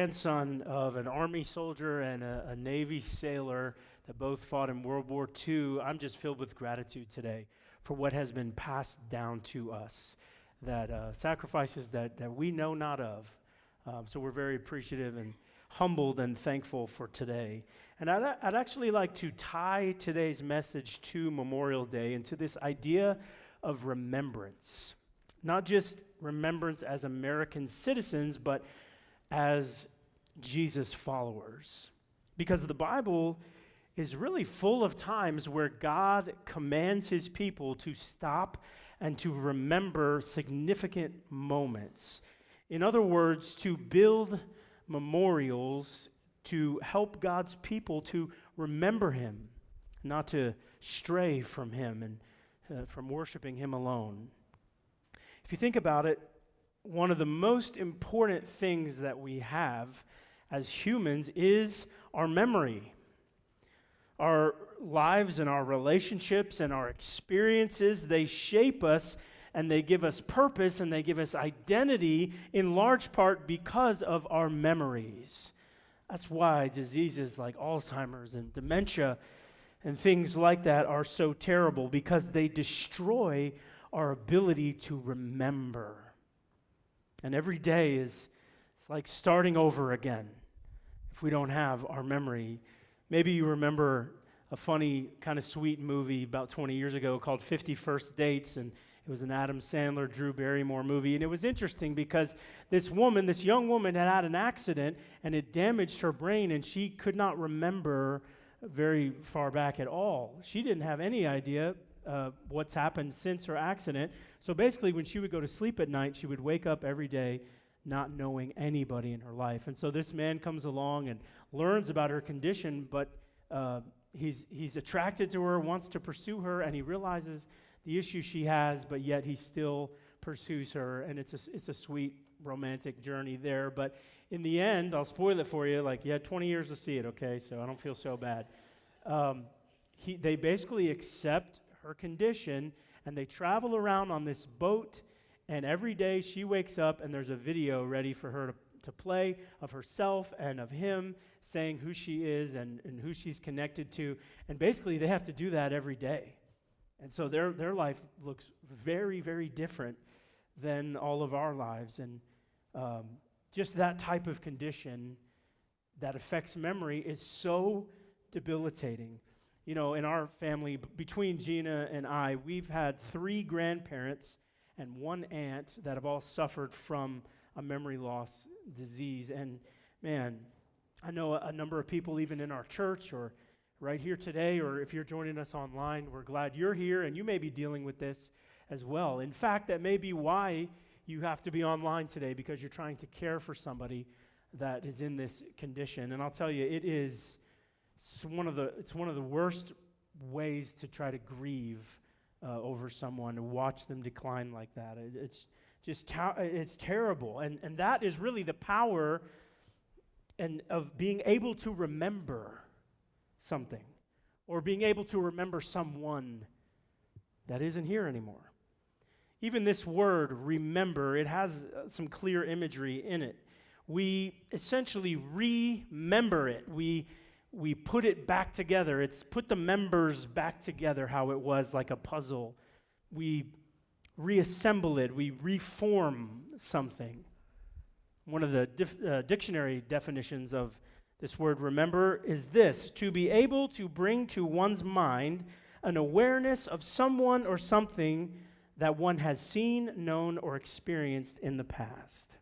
Grandson of an Army soldier and a Navy sailor that both fought in World War II, I'm just filled with gratitude today for what has been passed down to us, that sacrifices that we know not of. So we're very appreciative and humbled and thankful for today. And I'd actually like to tie today's message to Memorial Day and to this idea of remembrance. Not just remembrance as American citizens, but as Jesus followers. Because the Bible is really full of times where God commands his people to stop and to remember significant moments. In other words, to build memorials to help God's people to remember him, not to stray from him and from worshiping him alone. If you think about it, one of the most important things that we have as humans is our memory. Our lives and our relationships and our experiences, they shape us and they give us purpose and they give us identity in large part because of our memories. That's why diseases like Alzheimer's and dementia and things like that are so terrible, because they destroy our ability to remember. And every day it's like starting over again if we don't have our memory. Maybe you remember a funny, kind of sweet movie about 20 years ago called 50 First Dates, and it was an Adam Sandler, Drew Barrymore movie. And it was interesting because this young woman had an accident, and it damaged her brain, and she could not remember very far back at all. She didn't have any idea what's happened since her accident. So basically, when she would go to sleep at night, she would wake up every day not knowing anybody in her life. And so this man comes along and learns about her condition, but he's attracted to her, wants to pursue her, and he realizes the issue she has, but yet he still pursues her, and it's a sweet romantic journey there. But in the end, I'll spoil it for you, like you had 20 years to see it, okay, so I don't feel so bad. They basically accept her condition, and they travel around on this boat, and every day she wakes up and there's a video ready for her to play of herself and of him, saying who she is and who she's connected to. And basically they have to do that every day. And so their life looks very, very different than all of our lives. And just that type of condition that affects memory is so debilitating. You know, in our family, between Gina and I, we've had 3 grandparents and 1 aunt that have all suffered from a memory loss disease. And man, I know a number of people even in our church or right here today, or if you're joining us online, we're glad you're here and you may be dealing with this as well. In fact, that may be why you have to be online today, because you're trying to care for somebody that is in this condition. And I'll tell you, it's one of the worst ways to try to grieve over someone, to watch them decline like that. It's just it's terrible, and that is really the power and of being able to remember something, or being able to remember someone that isn't here anymore. Even this word "remember," it has some clear imagery in it. We essentially remember it. We put it back together. It's put the members back together how it was, like a puzzle. We reassemble it. We reform something. One of the dictionary definitions of this word remember is this: to be able to bring to one's mind an awareness of someone or something that one has seen, known, or experienced in the past.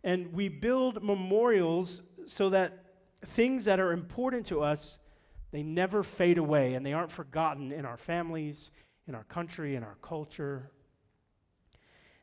And we build memorials so that things that are important to us, they never fade away, and they aren't forgotten in our families, in our country, in our culture.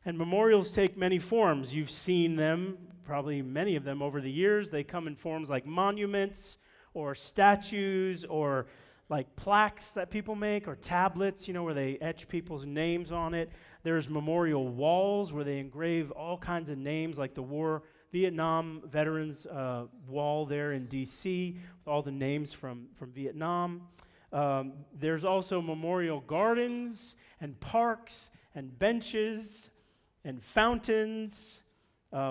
And memorials take many forms. You've seen them, probably many of them over the years. They come in forms like monuments or statues or like plaques that people make, or tablets, where they etch people's names on it. There's memorial walls where they engrave all kinds of names, like the Vietnam Veterans Wall there in D.C., with all the names from Vietnam. There's also memorial gardens and parks and benches and fountains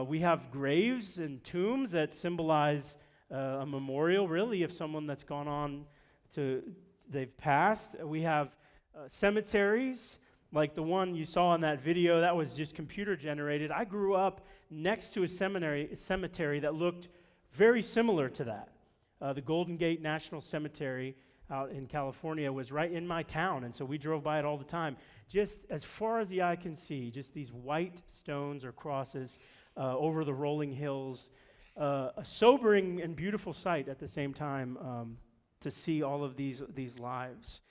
We have graves and tombs that symbolize a memorial, really, of someone that's gone on they've passed. We have cemeteries, like the one you saw in that video, that was just computer generated. I grew up next to a cemetery that looked very similar to that. The Golden Gate National Cemetery out in California was right in my town, and so we drove by it all the time. Just as far as the eye can see, just these white stones or crosses over the rolling hills. A sobering and beautiful sight at the same time to see all of these lives.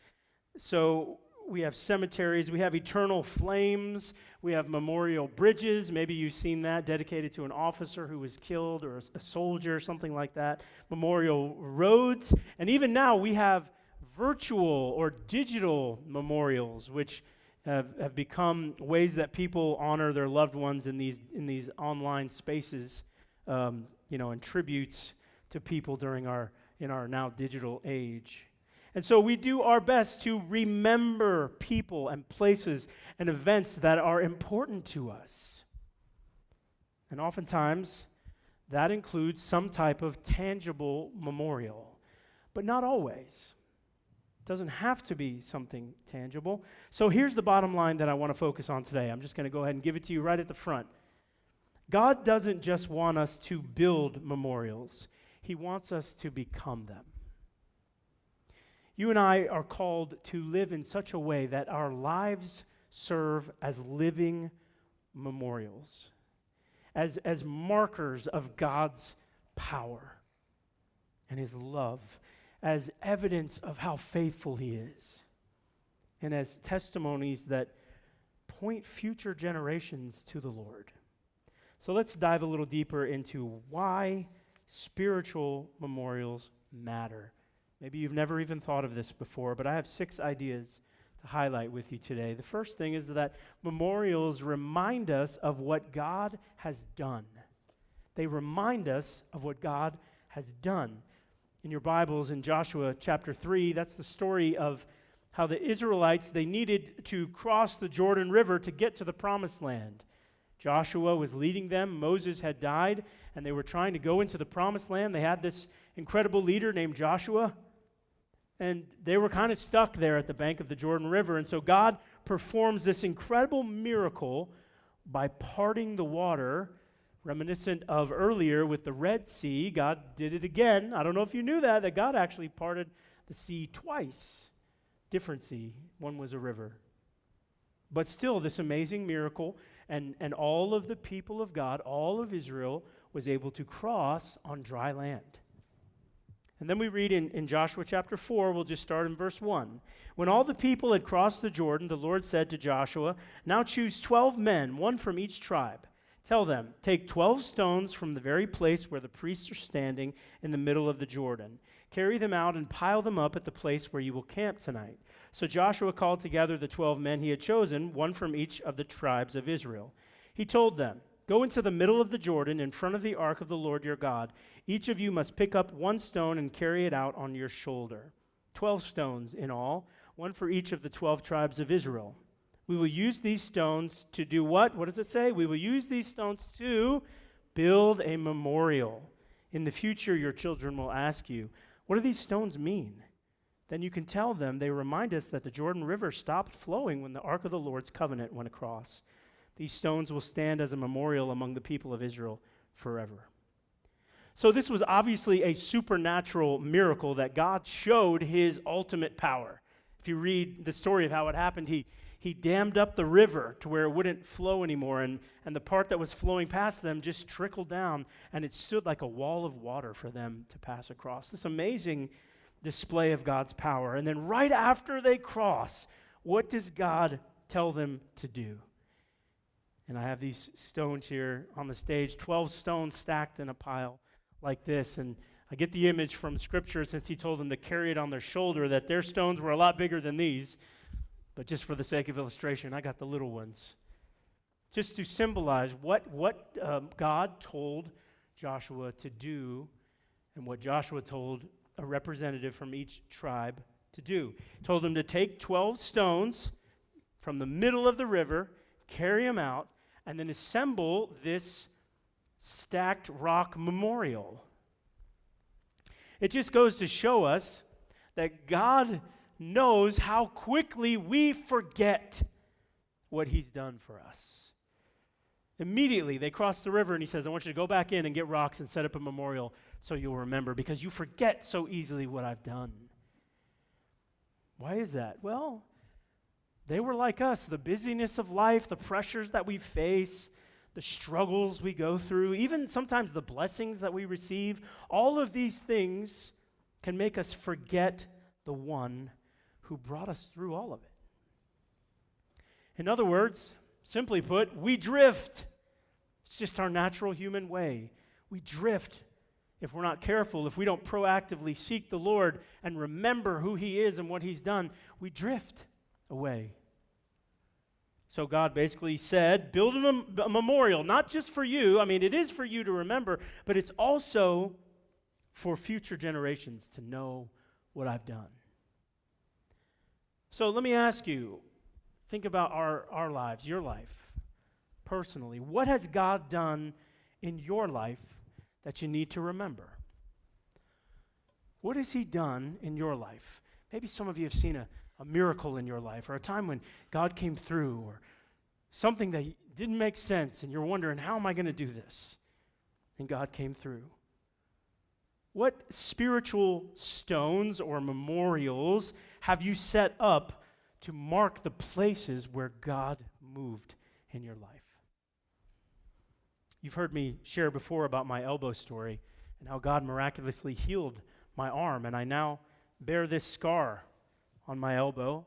So we have cemeteries, we have eternal flames, we have memorial bridges. Maybe you've seen that, dedicated to an officer who was killed or a soldier, something like that. Memorial roads, and even now we have virtual or digital memorials, which have become ways that people honor their loved ones in these online spaces, and tributes to people in our now digital age. And so we do our best to remember people and places and events that are important to us. And oftentimes, that includes some type of tangible memorial, but not always. It doesn't have to be something tangible. So here's the bottom line that I want to focus on today. I'm just going to go ahead and give it to you right at the front. God doesn't just want us to build memorials. He wants us to become them. You and I are called to live in such a way that our lives serve as living memorials, as markers of God's power and His love, as evidence of how faithful He is, and as testimonies that point future generations to the Lord. So let's dive a little deeper into why spiritual memorials matter. Maybe you've never even thought of this before, but I have 6 ideas to highlight with you today. The first thing is that memorials remind us of what God has done. They remind us of what God has done. In your Bibles, in Joshua chapter 3, that's the story of how the Israelites, they needed to cross the Jordan River to get to the Promised Land. Joshua was leading them. Moses had died, and they were trying to go into the Promised Land. They had this incredible leader named Joshua, and they were kind of stuck there at the bank of the Jordan River. And so God performs this incredible miracle by parting the water, reminiscent of earlier with the Red Sea. God did it again. I don't know if you knew that God actually parted the sea twice. Different sea. One was a river. But still, this amazing miracle, and all of the people of God, all of Israel, was able to cross on dry land. And then we read in Joshua chapter 4, we'll just start in verse 1. When all the people had crossed the Jordan, the Lord said to Joshua, "Now choose 12 men, one from each tribe. Tell them, take 12 stones from the very place where the priests are standing in the middle of the Jordan. Carry them out and pile them up at the place where you will camp tonight." So Joshua called together the 12 men he had chosen, one from each of the tribes of Israel. He told them, "Go into the middle of the Jordan in front of the ark of the Lord your God. Each of you must pick up one stone and carry it out on your shoulder. 12 stones in all, one for each of the 12 tribes of Israel. We will use these stones to do what? What does it say? We will use these stones to build a memorial. In the future, your children will ask you, 'What do these stones mean?' Then you can tell them they remind us that the Jordan River stopped flowing when the ark of the Lord's covenant went across. These stones will stand as a memorial among the people of Israel forever." So this was obviously a supernatural miracle that God showed His ultimate power. If you read the story of how it happened, He dammed up the river to where it wouldn't flow anymore, and the part that was flowing past them just trickled down, and it stood like a wall of water for them to pass across. This amazing display of God's power. And then right after they cross, what does God tell them to do? And I have these stones here on the stage, 12 stones stacked in a pile like this. And I get the image from Scripture, since He told them to carry it on their shoulder, that their stones were a lot bigger than these. But just for the sake of illustration, I got the little ones. Just to symbolize what God told Joshua to do, and what Joshua told a representative from each tribe to do. He told them to take 12 stones from the middle of the river, carry them out, and then assemble this stacked rock memorial. It just goes to show us that God knows how quickly we forget what he's done for us. Immediately, they cross the river, and he says, I want you to go back in and get rocks and set up a memorial so you'll remember, because you forget so easily what I've done. Why is that? Well, they were like us. The busyness of life, the pressures that we face, the struggles we go through, even sometimes the blessings that we receive, all of these things can make us forget the one who brought us through all of it. In other words, simply put, we drift. It's just our natural human way. We drift if we're not careful, if we don't proactively seek the Lord and remember who he is and what he's done, we drift away. So God basically said, build a memorial, not just for you. I mean, it is for you to remember, but it's also for future generations to know what I've done. So let me ask you, think about our lives, your life, personally. What has God done in your life that you need to remember? What has he done in your life? Maybe some of you have seen a miracle in your life, or a time when God came through, or something that didn't make sense, and you're wondering, how am I going to do this? And God came through. What spiritual stones or memorials have you set up to mark the places where God moved in your life? You've heard me share before about my elbow story and how God miraculously healed my arm, and I now bear this scar on my elbow,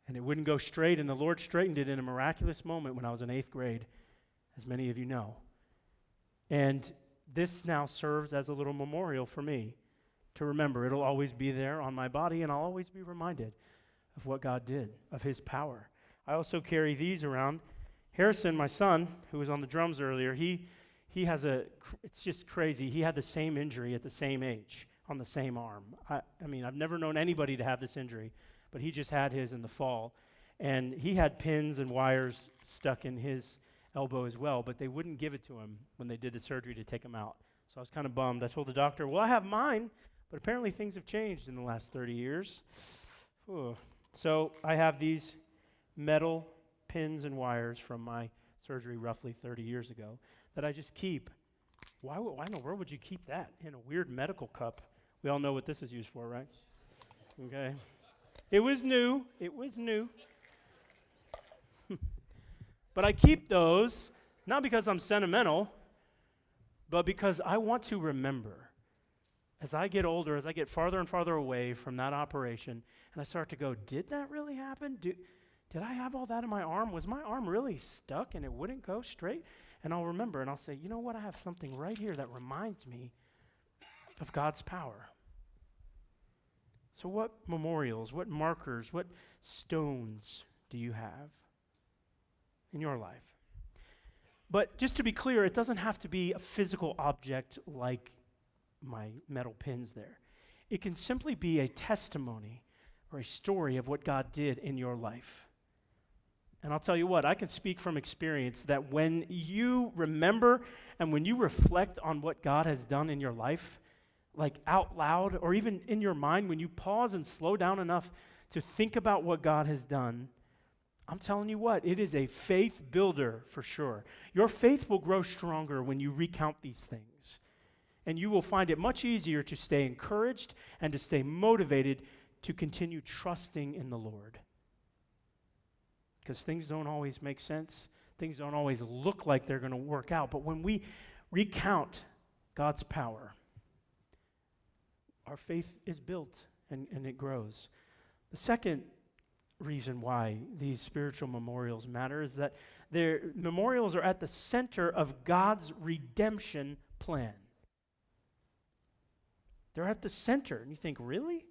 and it wouldn't go straight, and the Lord straightened it in a miraculous moment when I was in 8th grade, as many of you know. And this now serves as a little memorial for me to remember. It'll always be there on my body, and I'll always be reminded of what God did, of his power. I also carry these around. Harrison, my son, who was on the drums earlier, he has it's just crazy. He had the same injury at the same age on the same arm. I mean, I've never known anybody to have this injury, but he just had his in the fall. And he had pins and wires stuck in his elbow as well, but they wouldn't give it to him when they did the surgery to take him out. So I was kind of bummed. I told the doctor, well, I have mine, but apparently things have changed in the last 30 years. Ooh. So I have these metal pins and wires from my surgery roughly 30 years ago that I just keep. Why in the world would you keep that in a weird medical cup? We all know what this is used for, right? Okay. It was new. But I keep those, not because I'm sentimental, but because I want to remember. As I get older, as I get farther and farther away from that operation, and I start to go, did that really happen? Did I have all that in my arm? Was my arm really stuck and it wouldn't go straight? And I'll remember, and I'll say, you know what? I have something right here that reminds me of God's power. So what memorials, what markers, what stones do you have in your life? But just to be clear, it doesn't have to be a physical object like my metal pins there. It can simply be a testimony or a story of what God did in your life. And I'll tell you what, I can speak from experience that when you remember and when you reflect on what God has done in your life, like out loud or even in your mind, when you pause and slow down enough to think about what God has done, I'm telling you what, it is a faith builder for sure. Your faith will grow stronger when you recount these things. And you will find it much easier to stay encouraged and to stay motivated to continue trusting in the Lord. Because things don't always make sense. Things don't always look like they're going to work out. But when we recount God's power, our faith is built and it grows. The second reason why these spiritual memorials matter is that their memorials are at the center of God's redemption plan. They're at the center. And you think, really?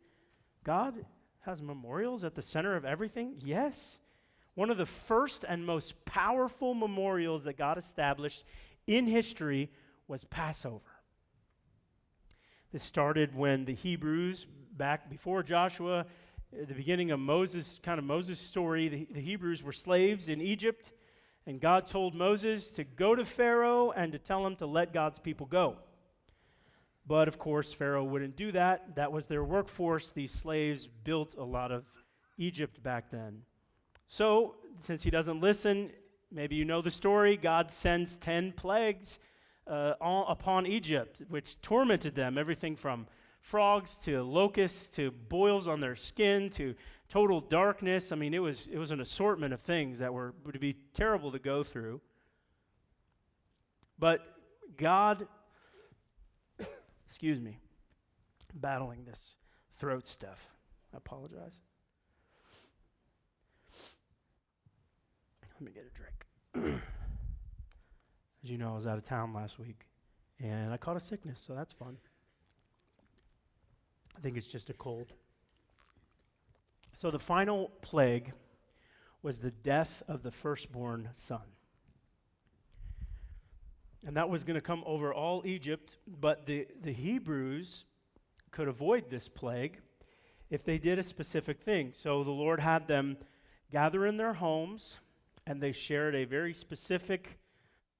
God has memorials at the center of everything? Yes. One of the first and most powerful memorials that God established in history was Passover. This started when the Hebrews, back before Joshua, at the beginning of Moses' story, the Hebrews were slaves in Egypt, And God told Moses to go to Pharaoh and to tell him to let God's people go. But of course, Pharaoh wouldn't do that. That was their workforce. These slaves built a lot of Egypt back then. So, since he doesn't listen, maybe you know the story, God sends 10 plagues upon Egypt, which tormented them, everything from frogs to locusts to boils on their skin to total darkness. I mean, it was an assortment of things that would be terrible to go through. But God, excuse me, battling this throat stuff. I apologize. Let me get a drink. As you know, I was out of town last week, and I caught a sickness, so that's fun. I think it's just a cold. So the final plague was the death of the firstborn son. And that was going to come over all Egypt, but the Hebrews could avoid this plague if they did a specific thing. So the Lord had them gather in their homes, and they shared a very specific,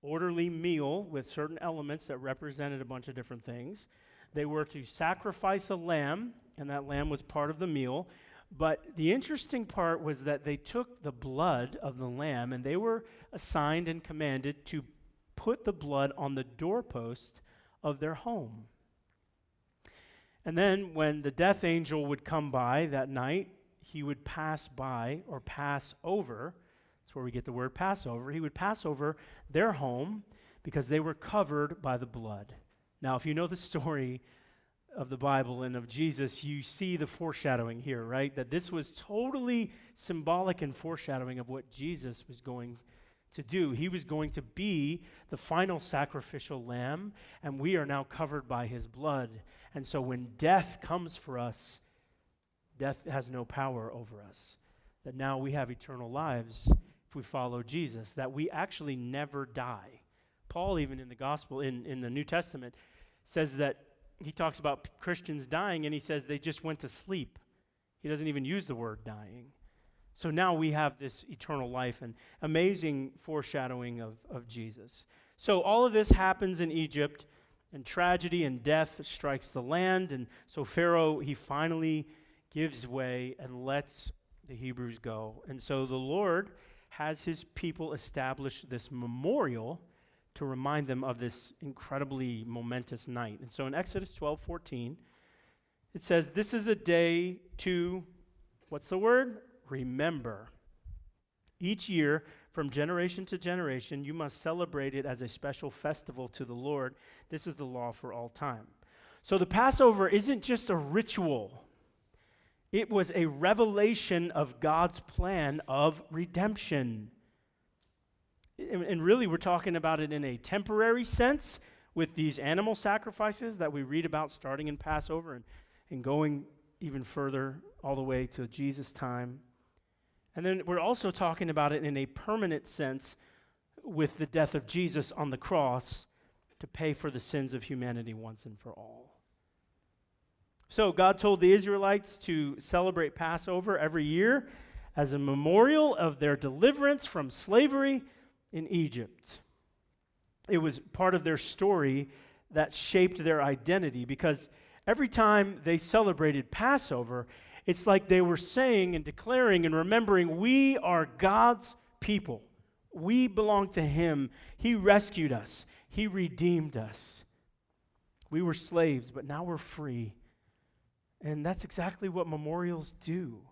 orderly meal with certain elements that represented a bunch of different things. They were to sacrifice a lamb, and that lamb was part of the meal. But the interesting part was that they took the blood of the lamb, and they were assigned and commanded to put the blood on the doorpost of their home. And then when the death angel would come by that night, he would pass by or pass over. That's where we get the word Passover. He would pass over their home because they were covered by the blood. Now, if you know the story of the Bible and of Jesus, you see the foreshadowing here, right? That this was totally symbolic and foreshadowing of what Jesus was going to do. He was going to be the final sacrificial lamb, and we are now covered by his blood. And so when death comes for us, death has no power over us. That now we have eternal lives if we follow Jesus, that we actually never die. Paul, even in the gospel, in the New Testament, says that he talks about Christians dying, and he says they just went to sleep. He doesn't even use the word dying. So now we have this eternal life and amazing foreshadowing of Jesus. So all of this happens in Egypt, and tragedy and death strikes the land, and so Pharaoh, he finally gives way and lets the Hebrews go. And so the Lord has his people establish this memorial to remind them of this incredibly momentous night. And so in Exodus 12:14, it says, "This is a day to," what's the word? "Remember. Each year, from generation to generation, you must celebrate it as a special festival to the Lord. This is the law for all time." So the Passover isn't just a ritual. It was a revelation of God's plan of redemption. And really, we're talking about it in a temporary sense with these animal sacrifices that we read about starting in Passover and going even further all the way to Jesus' time. And then we're also talking about it in a permanent sense with the death of Jesus on the cross to pay for the sins of humanity once and for all. So God told the Israelites to celebrate Passover every year as a memorial of their deliverance from slavery in Egypt. It was part of their story that shaped their identity, because every time they celebrated Passover, it's like they were saying and declaring and remembering, we are God's people. We belong to him. He rescued us. He redeemed us. We were slaves, but now we're free. And that's exactly what memorials do.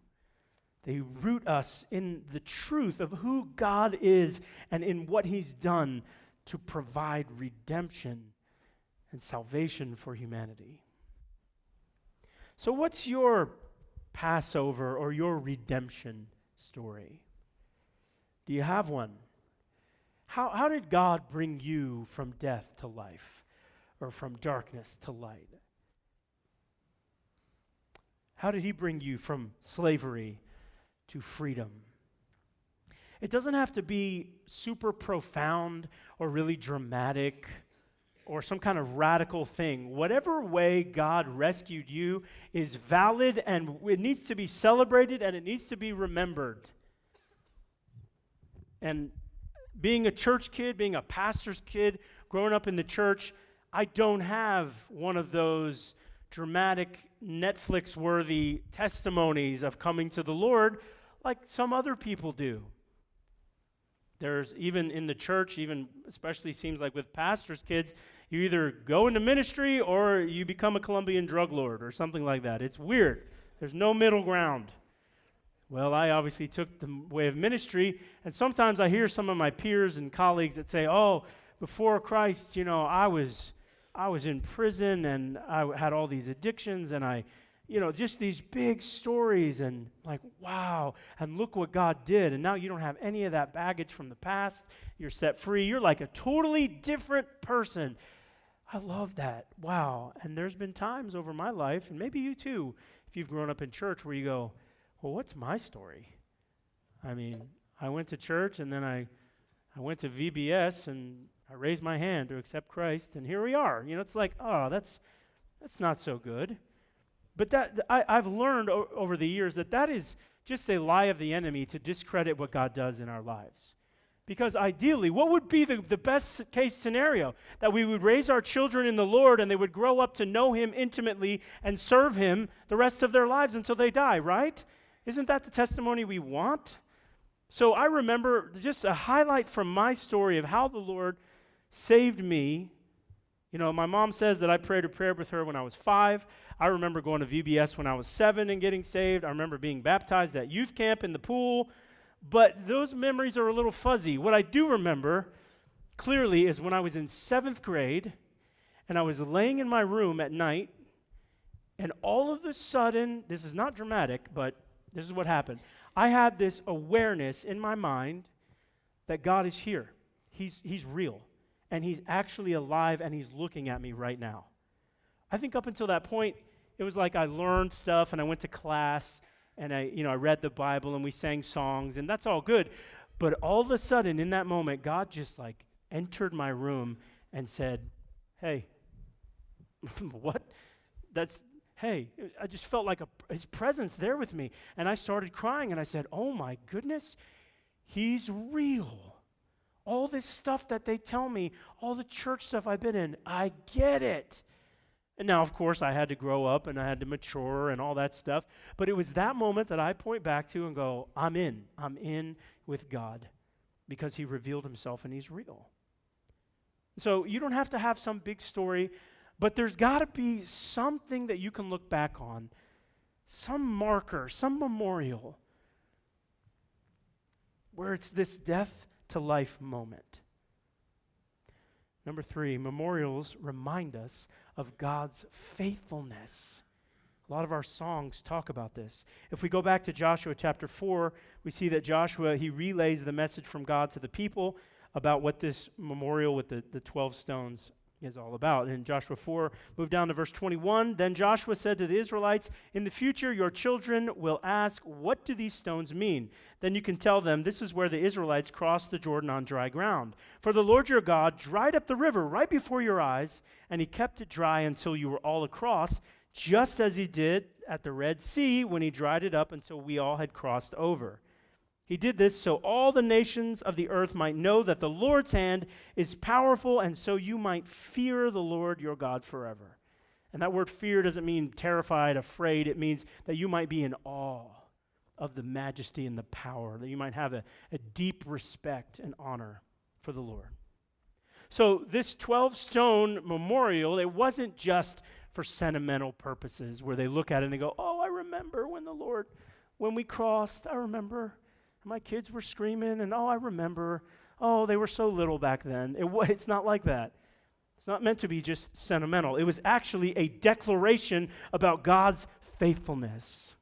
They root us in the truth of who God is and in what he's done to provide redemption and salvation for humanity. So what's your Passover or your redemption story? Do you have one? How did God bring you from death to life or from darkness to light? How did he bring you from slavery to freedom? It doesn't have to be super profound or really dramatic or some kind of radical thing. Whatever way God rescued you is valid, and it needs to be celebrated, and it needs to be remembered. And being a church kid, being a pastor's kid, growing up in the church, I don't have one of those dramatic Netflix-worthy testimonies of coming to the Lord like some other people do. There's even in the church, even especially seems like with pastors' kids, you either go into ministry or you become a Colombian drug lord or something like that. It's weird. There's no middle ground. Well, I obviously took the way of ministry, and sometimes I hear some of my peers and colleagues that say, oh, before Christ, I was in prison and I had all these addictions and just these big stories and like, wow, and look what God did. And now you don't have any of that baggage from the past. You're set free. You're like a totally different person. I love that. Wow. And there's been times over my life, and maybe you too, if you've grown up in church, where you go, well, what's my story? I mean, I went to church and then I went to VBS and I raised my hand to accept Christ, and here we are. It's like, oh, that's not so good. But I've learned over the years that is just a lie of the enemy to discredit what God does in our lives. Because ideally, what would be the best case scenario? That we would raise our children in the Lord and they would grow up to know Him intimately and serve Him the rest of their lives until they die, right? Isn't that the testimony we want? So I remember just a highlight from my story of how the Lord saved me. My mom says that I prayed a prayer with her when I was 5. I remember going to VBS when I was 7 and getting saved. I remember being baptized at youth camp in the pool. But those memories are a little fuzzy. What I do remember clearly is when I was in 7th grade and I was laying in my room at night, and all of a sudden, this is not dramatic, but this is what happened. I had this awareness in my mind that God is here. He's real. And He's actually alive, and He's looking at me right now. I think up until that point, it was like I learned stuff, and I went to class, and I read the Bible, and we sang songs, and that's all good. But all of a sudden, in that moment, God just like entered my room and said, hey, what? Hey, I just felt like His presence there with me. And I started crying, and I said, oh my goodness, He's real. All this stuff that they tell me, all the church stuff I've been in, I get it. And now, of course, I had to grow up and I had to mature and all that stuff. But it was that moment that I point back to and go, I'm in with God because He revealed Himself and He's real. So you don't have to have some big story, but there's got to be something that you can look back on, some marker, some memorial, where it's this death to life moment. Number 3, memorials remind us of God's faithfulness. A lot of our songs talk about this. If we go back to Joshua chapter 4, we see that Joshua, he relays the message from God to the people about what this memorial with the 12 stones is all about. In Joshua 4, move down to verse 21. Then Joshua said to the Israelites, in the future your children will ask, what do these stones mean? Then you can tell them, this is where the Israelites crossed the Jordan on dry ground. For the Lord your God dried up the river right before your eyes, and He kept it dry until you were all across, just as He did at the Red Sea when He dried it up until we all had crossed over. He did this so all the nations of the earth might know that the Lord's hand is powerful, and so you might fear the Lord your God forever. And that word fear doesn't mean terrified, afraid. It means that you might be in awe of the majesty and the power, that you might have a deep respect and honor for the Lord. So this 12-stone memorial, it wasn't just for sentimental purposes where they look at it and they go, oh, I remember when we crossed, I remember. My kids were screaming, and I remember. Oh, they were so little back then. It's not like that. It's not meant to be just sentimental. It was actually a declaration about God's faithfulness.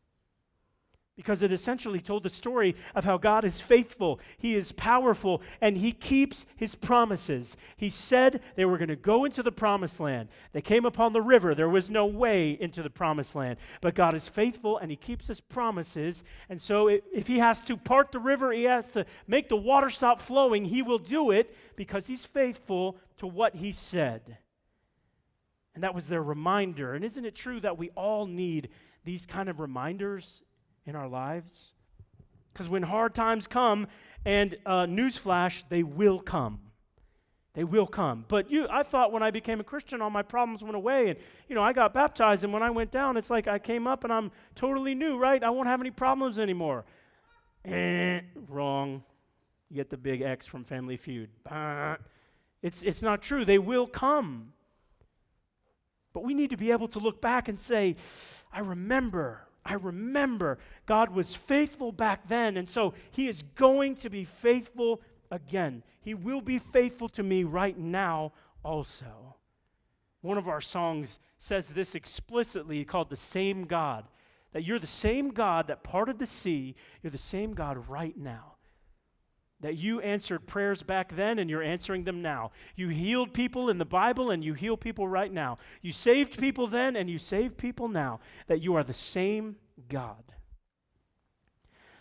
Because it essentially told the story of how God is faithful, He is powerful, and He keeps His promises. He said they were going to go into the promised land. They came upon the river. There was no way into the promised land. But God is faithful, and He keeps His promises. And so if He has to part the river, He has to make the water stop flowing, He will do it because He's faithful to what He said. And that was their reminder. And isn't it true that we all need these kind of reminders in our lives? Because when hard times come, and newsflash, they will come. They will come. But I thought when I became a Christian, all my problems went away. And, I got baptized, and when I went down, it's like I came up and I'm totally new, right? I won't have any problems anymore. Wrong. You get the big X from Family Feud. It's not true. They will come. But we need to be able to look back and say, I remember God was faithful back then, and so he is going to be faithful again. He will be faithful to me right now also. One of our songs says this explicitly, called The Same God, that you're the same God that parted the sea, you're the same God right now. That you answered prayers back then and you're answering them now. You healed people in the Bible and you heal people right now. You saved people then and you save people now. That you are the same God.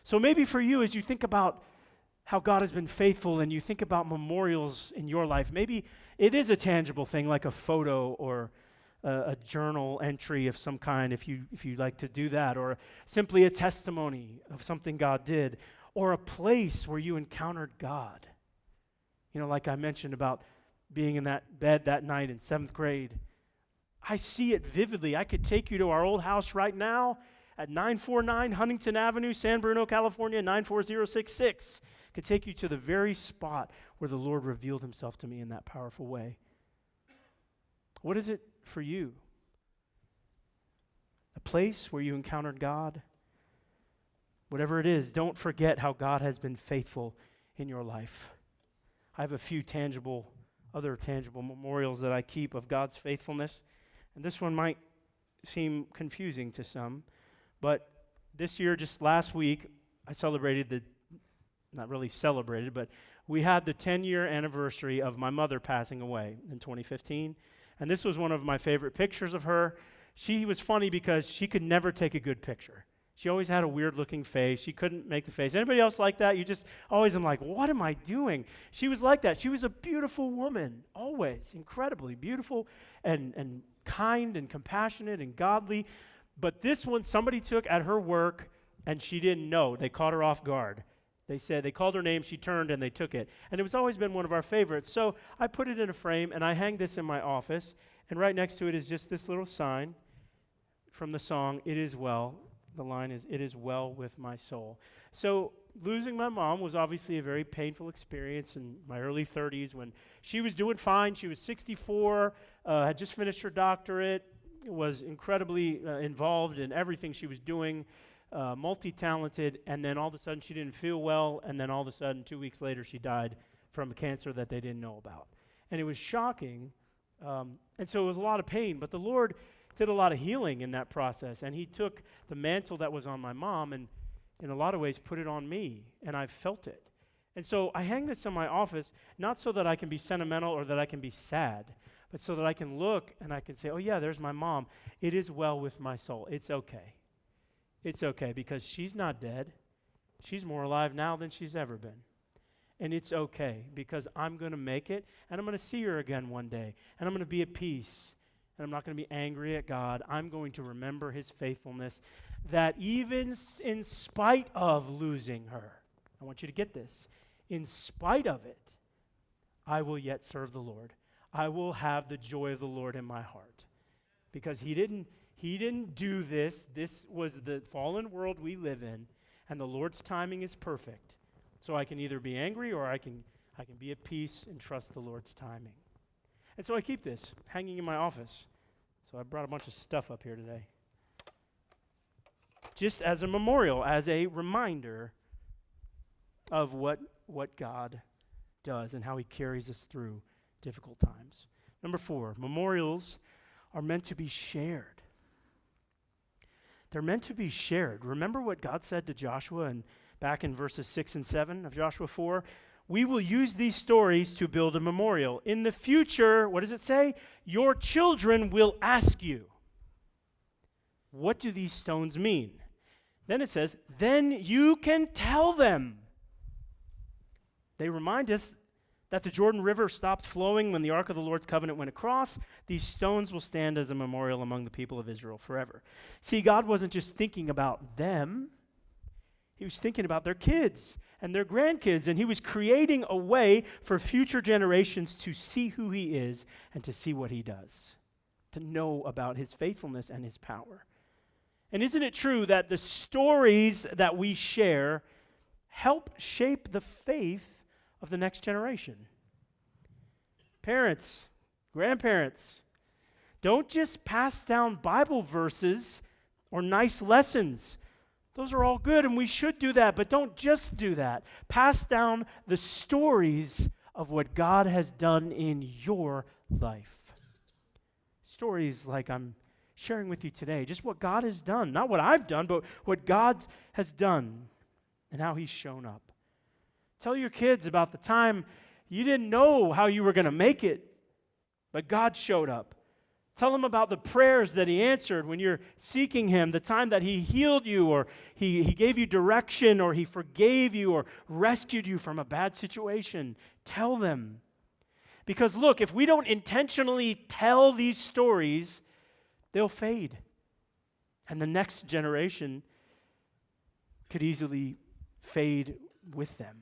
So maybe for you, as you think about how God has been faithful and you think about memorials in your life, maybe it is a tangible thing like a photo or a journal entry of some kind if you like to do that, or simply a testimony of something God did, or a place where you encountered God. Like I mentioned about being in that bed that night in 7th grade. I see it vividly. I could take you to our old house right now at 949 Huntington Avenue, San Bruno, California, 94066. I could take you to the very spot where the Lord revealed himself to me in that powerful way. What is it for you? A place where you encountered God? Whatever it is, don't forget how God has been faithful in your life. I have a few other tangible memorials that I keep of God's faithfulness. And this one might seem confusing to some, but this year, just last week, I celebrated not really celebrated, but we had the 10-year anniversary of my mother passing away in 2015. And this was one of my favorite pictures of her. She was funny because she could never take a good picture. She always had a weird-looking face. She couldn't make the face. Anybody else like that? You just always am like, what am I doing? She was like that. She was a beautiful woman, always, incredibly beautiful and kind and compassionate and godly. But this one, somebody took at her work, and she didn't know. They caught her off guard. They called her name, she turned, and they took it. And it was always been one of our favorites. So I put it in a frame, and I hang this in my office. And right next to it is just this little sign from the song, It Is Well. The line is, "It is well with my soul." So losing my mom was obviously a very painful experience in my early 30s when she was doing fine. She was 64, had just finished her doctorate, was incredibly involved in everything she was doing, multi-talented, and then all of a sudden she didn't feel well, and then all of a sudden 2 weeks later she died from a cancer that they didn't know about. And it was shocking, and so it was a lot of pain, but the Lord did a lot of healing in that process, and he took the mantle that was on my mom and in a lot of ways put it on me, and I've felt it. And so I hang this in my office, not so that I can be sentimental or that I can be sad, but so that I can look and I can say, oh yeah, there's my mom. It is well with my soul. It's okay. It's okay because she's not dead. She's more alive now than she's ever been. And it's okay because I'm going to make it, and I'm going to see her again one day, and I'm going to be at peace. And I'm not going to be angry at God. I'm going to remember his faithfulness, that even in spite of losing her, I want you to get this, in spite of it, I will yet serve the Lord. I will have the joy of the Lord in my heart. Because he didn't do this. This was the fallen world we live in, and the Lord's timing is perfect. So I can either be angry or I can be at peace and trust the Lord's timing. And so I keep this hanging in my office. So I brought a bunch of stuff up here today. Just as a memorial, as a reminder of what God does and how he carries us through difficult times. Number 4, memorials are meant to be shared. They're meant to be shared. Remember what God said to Joshua and back in verses 6 and 7 of Joshua 4? We will use these stories to build a memorial. In the future, what does it say? Your children will ask you, what do these stones mean? Then it says, then you can tell them. They remind us that the Jordan River stopped flowing when the Ark of the Lord's covenant went across. These stones will stand as a memorial among the people of Israel forever. See, God wasn't just thinking about them. He was thinking about their kids and their grandkids, and he was creating a way for future generations to see who he is and to see what he does, to know about his faithfulness and his power. And isn't it true that the stories that we share help shape the faith of the next generation? Parents, grandparents, don't just pass down Bible verses or nice lessons. Those are all good, and we should do that, but don't just do that. Pass down the stories of what God has done in your life. Stories like I'm sharing with you today, just what God has done. Not what I've done, but what God has done and how he's shown up. Tell your kids about the time you didn't know how you were going to make it, but God showed up. Tell them about the prayers that he answered when you're seeking him, the time that he healed you, or he gave you direction, or he forgave you, or rescued you from a bad situation. Tell them. Because look, if we don't intentionally tell these stories, they'll fade. And the next generation could easily fade with them.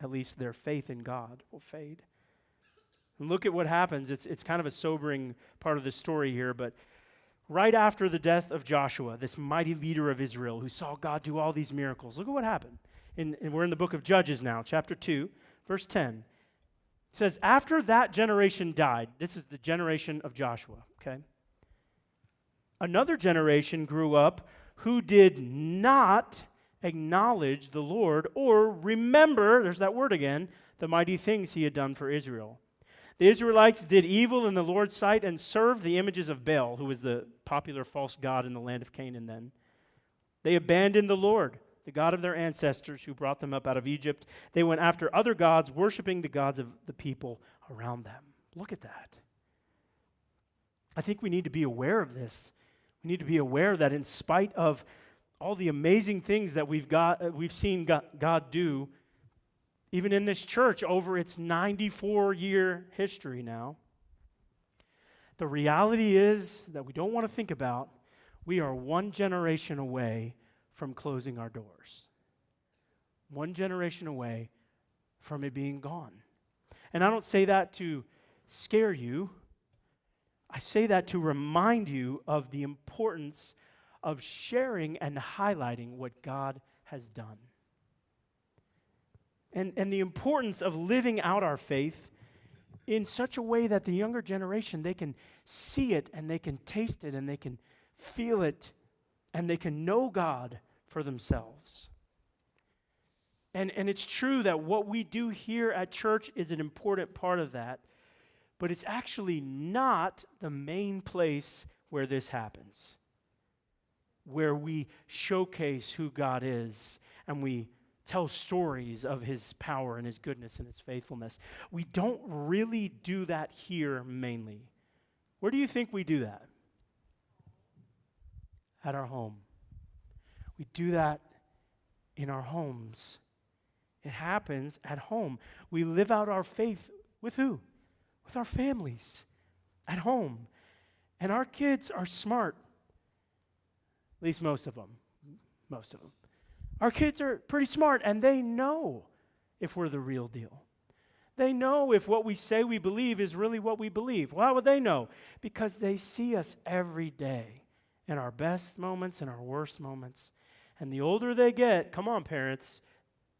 At least their faith in God will fade. And look at what happens. It's kind of a sobering part of the story here, but right after the death of Joshua, this mighty leader of Israel who saw God do all these miracles, look at what happened. And we're in the book of Judges now, chapter 2, verse 10. It says, after that generation died, this is the generation of Joshua, okay? Another generation grew up who did not acknowledge the Lord or remember, there's that word again, the mighty things he had done for Israel. The Israelites did evil in the Lord's sight and served the images of Baal, who was the popular false god in the land of Canaan then. They abandoned the Lord, the God of their ancestors who brought them up out of Egypt. They went after other gods, worshiping the gods of the people around them. Look at that. I think we need to be aware of this. We need to be aware that in spite of all the amazing things that we've seen God do, even in this church over its 94-year history now, the reality is that we don't want to think about, we are one generation away from closing our doors. One generation away from it being gone. And I don't say that to scare you. I say that to remind you of the importance of sharing and highlighting what God has done. And the importance of living out our faith in such a way that the younger generation, they can see it and they can taste it and they can feel it and they can know God for themselves. And it's true that what we do here at church is an important part of that, but it's actually not the main place where this happens, where we showcase who God is and we tell stories of his power and his goodness and his faithfulness. We don't really do that here mainly. Where do you think we do that? At our home. We do that in our homes. It happens at home. We live out our faith with who? With our families at home. And our kids are smart. At least most of them. Most of them. Our kids are pretty smart, and they know if we're the real deal. They know if what we say we believe is really what we believe. Well, how would they know? Because they see us every day in our best moments and our worst moments. And the older they get, come on, parents,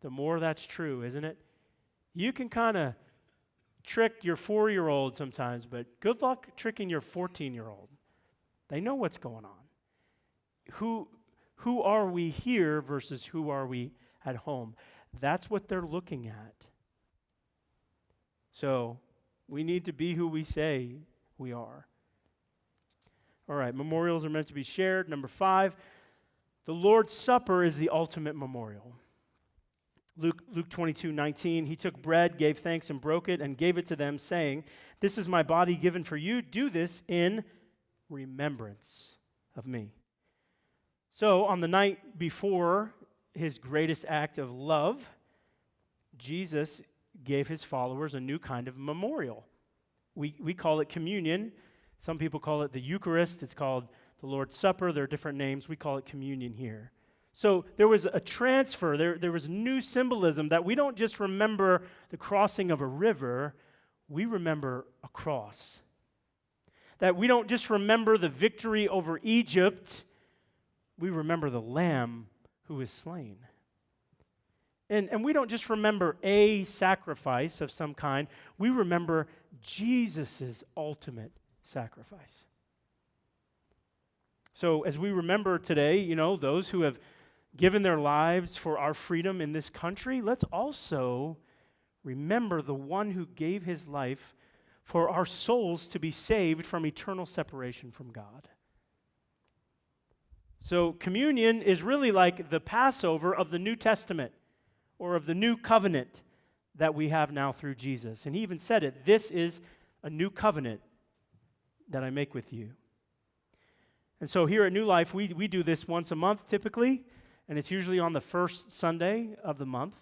the more that's true, isn't it? You can kind of trick your 4-year-old sometimes, but good luck tricking your 14-year-old. They know what's going on. Who are we here versus who are we at home? That's what they're looking at. So we need to be who we say we are. All right, memorials are meant to be shared. Number 5, the Lord's Supper is the ultimate memorial. Luke 22:19, he took bread, gave thanks, and broke it, and gave it to them, saying, "This is my body given for you. Do this in remembrance of me." So, on the night before his greatest act of love, Jesus gave his followers a new kind of memorial. We call it communion. Some people call it the Eucharist. It's called the Lord's Supper. There are different names. We call it communion here. So there was a transfer, there was new symbolism that we don't just remember the crossing of a river, we remember a cross. That we don't just remember the victory over Egypt, we remember the Lamb who was slain. And we don't just remember a sacrifice of some kind, we remember Jesus' ultimate sacrifice. So as we remember today, those who have given their lives for our freedom in this country, let's also remember the one who gave his life for our souls to be saved from eternal separation from God. So communion is really like the Passover of the New Testament or of the new covenant that we have now through Jesus. And he even said it, this is a new covenant that I make with you. And so here at New Life, we do this once a month typically, and it's usually on the first Sunday of the month.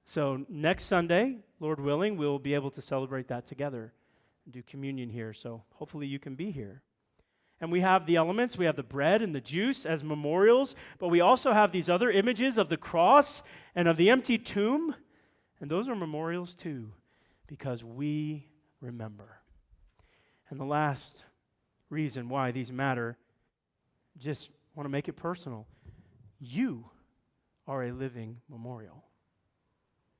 So next Sunday, Lord willing, we'll be able to celebrate that together and do communion here. So hopefully you can be here. And we have the elements. We have the bread and the juice as memorials, but we also have these other images of the cross and of the empty tomb, and those are memorials too, because we remember. And the last reason why these matter, just want to make it personal. You are a living memorial.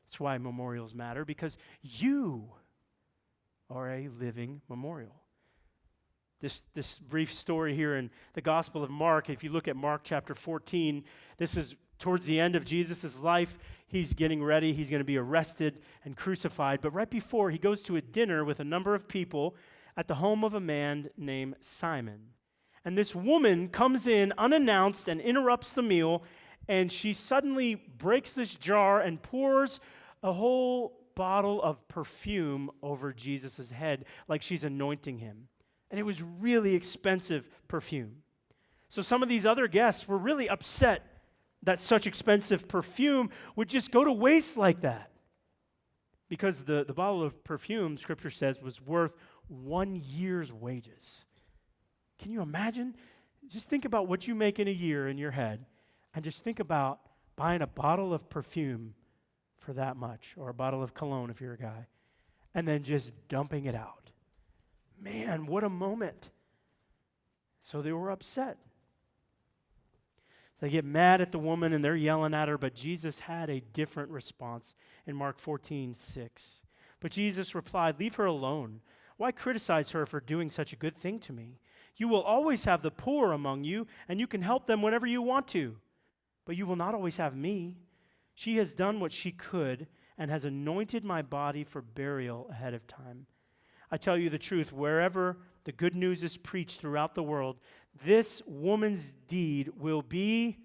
That's why memorials matter, because you are a living memorial. This brief story here in the Gospel of Mark, if you look at Mark chapter 14, this is towards the end of Jesus' life. He's getting ready. He's going to be arrested and crucified. But right before, he goes to a dinner with a number of people at the home of a man named Simon. And this woman comes in unannounced and interrupts the meal, and she suddenly breaks this jar and pours a whole bottle of perfume over Jesus' head like she's anointing him. And it was really expensive perfume. So some of these other guests were really upset that such expensive perfume would just go to waste like that. Because the bottle of perfume, Scripture says, was worth 1 year's wages. Can you imagine? Just think about what you make in a year in your head, and just think about buying a bottle of perfume for that much, or a bottle of cologne if you're a guy, and then just dumping it out. Man, what a moment. So they were upset. They get mad at the woman and they're yelling at her, but Jesus had a different response in Mark 14:6. But Jesus replied, "Leave her alone. Why criticize her for doing such a good thing to me? You will always have the poor among you, and you can help them whenever you want to. But you will not always have me. She has done what she could and has anointed my body for burial ahead of time. I tell you the truth, wherever the good news is preached throughout the world, this woman's deed will be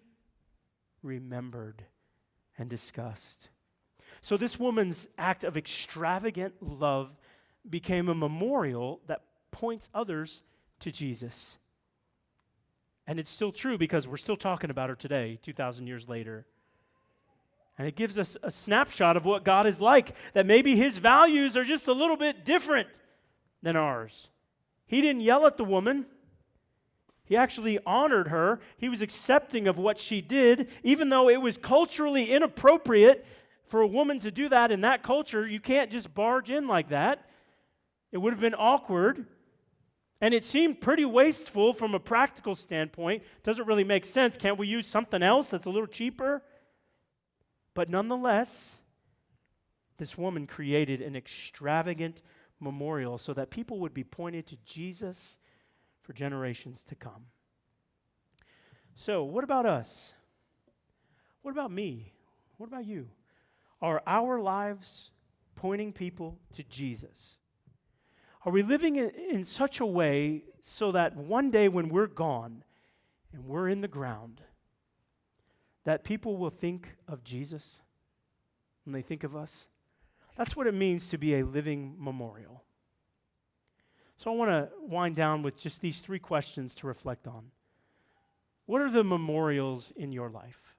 remembered and discussed." So this woman's act of extravagant love became a memorial that points others to Jesus. And it's still true because we're still talking about her today, 2,000 years later. And it gives us a snapshot of what God is like, that maybe his values are just a little bit different than ours. He didn't yell at the woman. He actually honored her. He was accepting of what she did, even though it was culturally inappropriate for a woman to do that in that culture. You can't just barge in like that. It would have been awkward. And it seemed pretty wasteful from a practical standpoint. It doesn't really make sense. Can't we use something else that's a little cheaper? But nonetheless, this woman created an extravagant memorial so that people would be pointed to Jesus for generations to come. So, what about us? What about me? What about you? Are our lives pointing people to Jesus? Are we living in such a way so that one day when we're gone and we're in the ground, that people will think of Jesus when they think of us? That's what it means to be a living memorial. So I want to wind down with just these 3 questions to reflect on. What are the memorials in your life?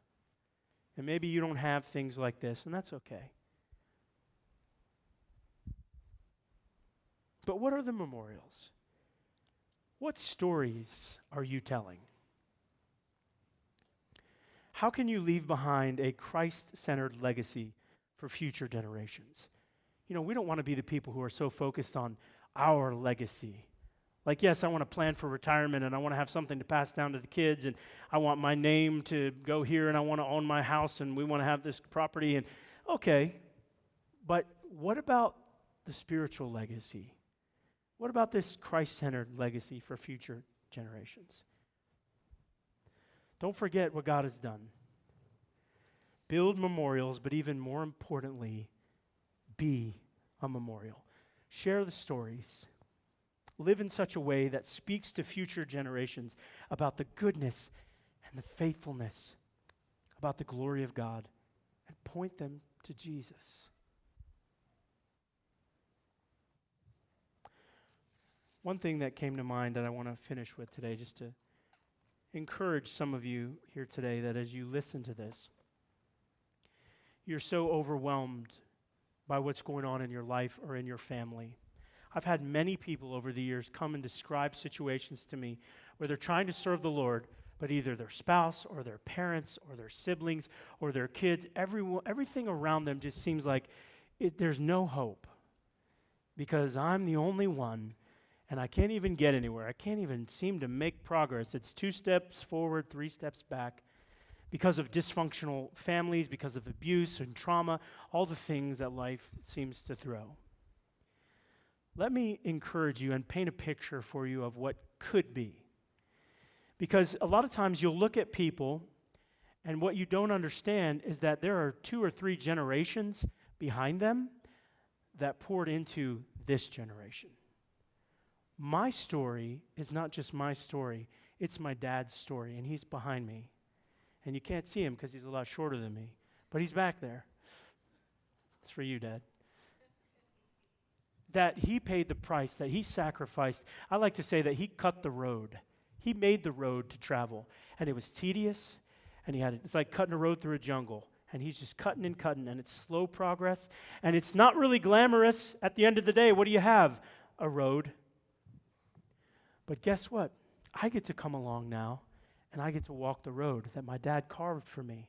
And maybe you don't have things like this, and that's okay. But what are the memorials? What stories are you telling? How can you leave behind a Christ-centered legacy for future generations? You know, we don't want to be the people who are so focused on our legacy. Like, yes, I want to plan for retirement and I want to have something to pass down to the kids and I want my name to go here and I want to own my house and we want to have this property. And okay, but what about the spiritual legacy? What about this Christ-centered legacy for future generations? Don't forget what God has done. Build memorials, but even more importantly, be a memorial. Share the stories. Live in such a way that speaks to future generations about the goodness and the faithfulness, about the glory of God, and point them to Jesus. One thing that came to mind that I want to finish with today, just to encourage some of you here today, that as you listen to this, you're so overwhelmed by what's going on in your life or in your family. I've had many people over the years come and describe situations to me where they're trying to serve the Lord, but either their spouse or their parents or their siblings or their kids, everything around them just seems like there's no hope because I'm the only one and I can't even get anywhere. I can't even seem to make progress. It's 2 steps forward, 3 steps back because of dysfunctional families, because of abuse and trauma, all the things that life seems to throw. Let me encourage you and paint a picture for you of what could be. Because a lot of times you'll look at people, and what you don't understand is that there are 2 or 3 generations behind them that poured into this generation. My story is not just my story, it's my dad's story, and he's behind me. And you can't see him because he's a lot shorter than me, but he's back there. It's for you, Dad. That he paid the price, that he sacrificed. I like to say that he cut the road. He made the road to travel. And it was tedious, and it's like cutting a road through a jungle. And he's just cutting, and it's slow progress. And it's not really glamorous. At the end of the day, what do you have? A road. But guess what? I get to come along now, and I get to walk the road that my dad carved for me.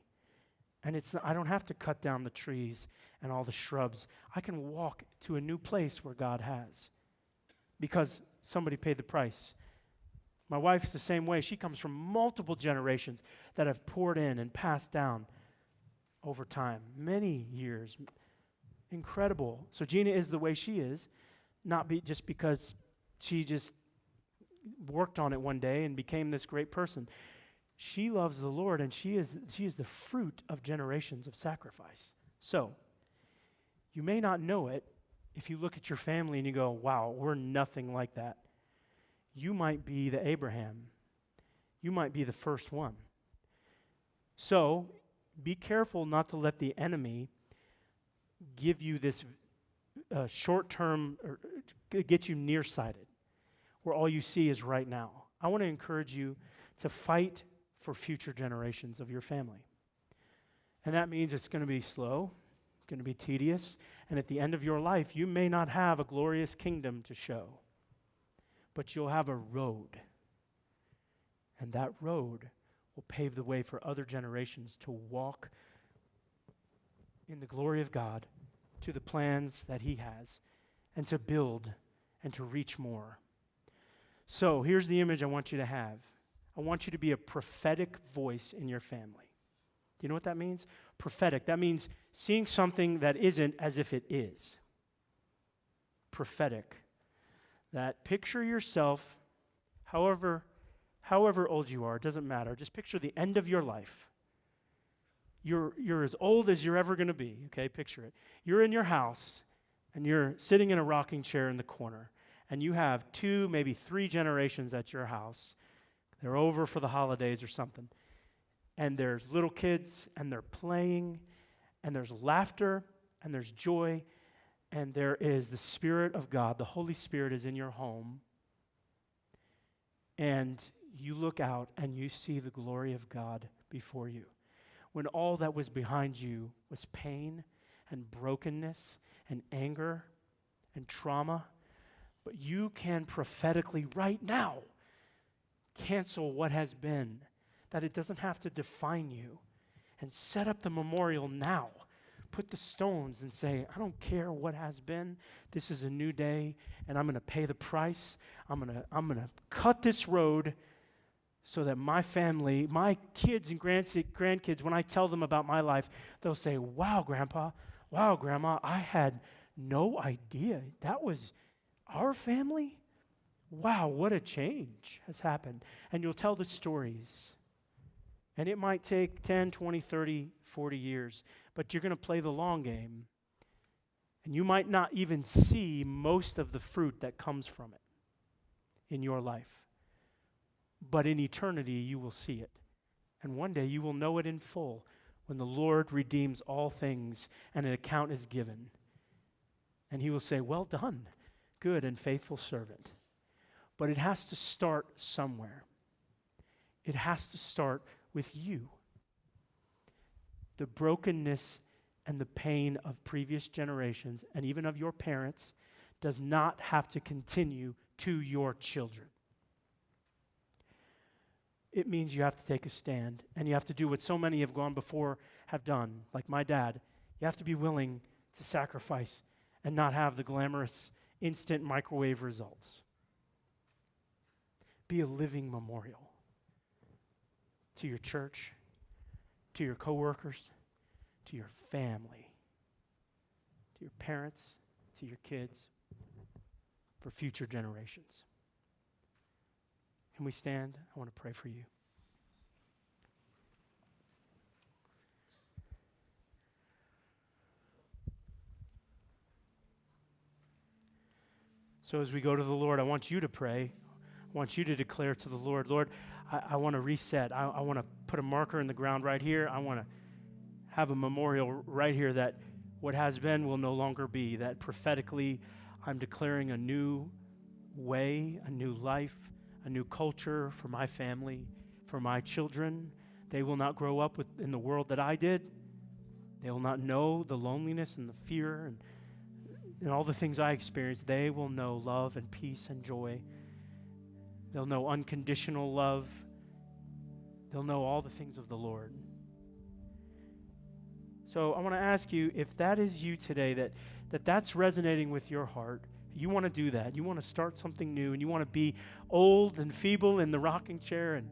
And I don't have to cut down the trees and all the shrubs. I can walk to a new place where God has because somebody paid the price. My wife's the same way. She comes from multiple generations that have poured in and passed down over time, many years. Incredible. So Gina is the way she is, not just because she just worked on it one day and became this great person. She loves the Lord, and she is the fruit of generations of sacrifice. So, you may not know it if you look at your family and you go, wow, we're nothing like that. You might be the Abraham. You might be the first one. So, be careful not to let the enemy give you this short-term, or get you nearsighted, where all you see is right now. I want to encourage you to fight for future generations of your family. And that means it's going to be slow, it's going to be tedious, and at the end of your life, you may not have a glorious kingdom to show, but you'll have a road. And that road will pave the way for other generations to walk in the glory of God to the plans that He has and to build and to reach more. So here's the image I want you to have. I want you to be a prophetic voice in your family. Do you know what that means? Prophetic. That means seeing something that isn't as if it is. Prophetic. That picture yourself, however old you are, it doesn't matter. Just picture the end of your life. You're as old as you're ever going to be, okay? Picture it. You're in your house, and you're sitting in a rocking chair in the corner, and you have 2, maybe 3 generations at your house. They're over for the holidays or something. And there's little kids, and they're playing, and there's laughter, and there's joy, and there is the Spirit of God. The Holy Spirit is in your home. And you look out, and you see the glory of God before you. When all that was behind you was pain and brokenness and anger and trauma, but you can prophetically right now cancel what has been, that it doesn't have to define you. and set up the memorial now. Put the stones and say, I don't care what has been. This is a new day, and I'm going to pay the price. I'm going to cut this road so that my family, my kids and grandkids, when I tell them about my life, they'll say, wow, Grandpa, wow, Grandma, I had no idea that was our family. Wow, what a change has happened. And you'll tell the stories. And it might take 10, 20, 30, 40 years, but you're going to play the long game. And you might not even see most of the fruit that comes from it in your life. But in eternity, you will see it. And one day you will know it in full when the Lord redeems all things and an account is given. And he will say, well done, good and faithful servant. But it has to start somewhere. It has to start with you. The brokenness and the pain of previous generations and even of your parents does not have to continue to your children. It means you have to take a stand, and you have to do what so many have gone before have done, like my dad. You have to be willing to sacrifice and not have the glamorous instant microwave results. Be a living memorial to your church, to your coworkers, to your family, to your parents, to your kids, for future generations. Can we stand? I want to pray for you. So as we go to the Lord, I want you to pray. I want you to declare to the Lord, Lord, I want to reset. I want to put a marker in the ground right here. I want to have a memorial right here that what has been will no longer be, that prophetically I'm declaring a new way, a new life, a new culture for my family, for my children. They will not grow up in the world that I did. They will not know the loneliness and the fear and all the things I experienced. They will know love and peace and joy. They'll know unconditional love. They'll know all the things of the Lord. So I want to ask you, if that is you today, that's resonating with your heart, you want to do that. You want to start something new, and you want to be old and feeble in the rocking chair and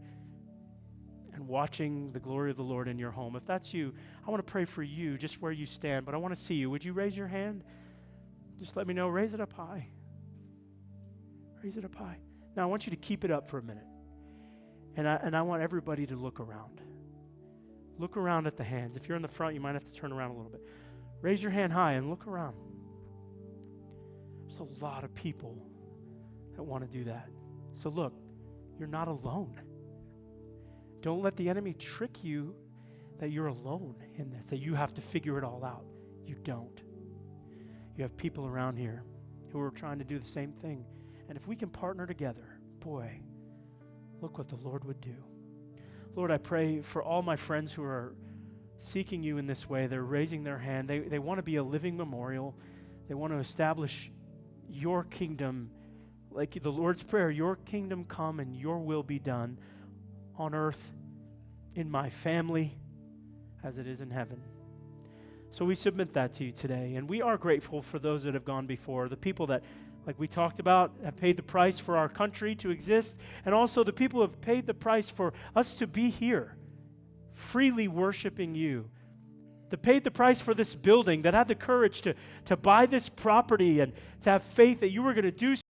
watching the glory of the Lord in your home. If that's you, I want to pray for you just where you stand, but I want to see you. Would you raise your hand? Just let me know. Raise it up high. Raise it up high. Now, I want you to keep it up for a minute. And I want everybody to look around. Look around at the hands. If you're in the front, you might have to turn around a little bit. Raise your hand high and look around. There's a lot of people that want to do that. So look, you're not alone. Don't let the enemy trick you that you're alone in this, that you have to figure it all out. You don't. You have people around here who are trying to do the same thing. And if we can partner together, boy, look what the Lord would do. Lord, I pray for all my friends who are seeking you in this way. They're raising their hand. They want to be a living memorial. They want to establish your kingdom, like the Lord's Prayer, your kingdom come and your will be done on earth, in my family, as it is in heaven. So we submit that to you today, and we are grateful for those that have gone before, the people that, like we talked about, have paid the price for our country to exist, and also the people who have paid the price for us to be here, freely worshiping you. That paid the price for this building, that had the courage to buy this property and to have faith that you were going to do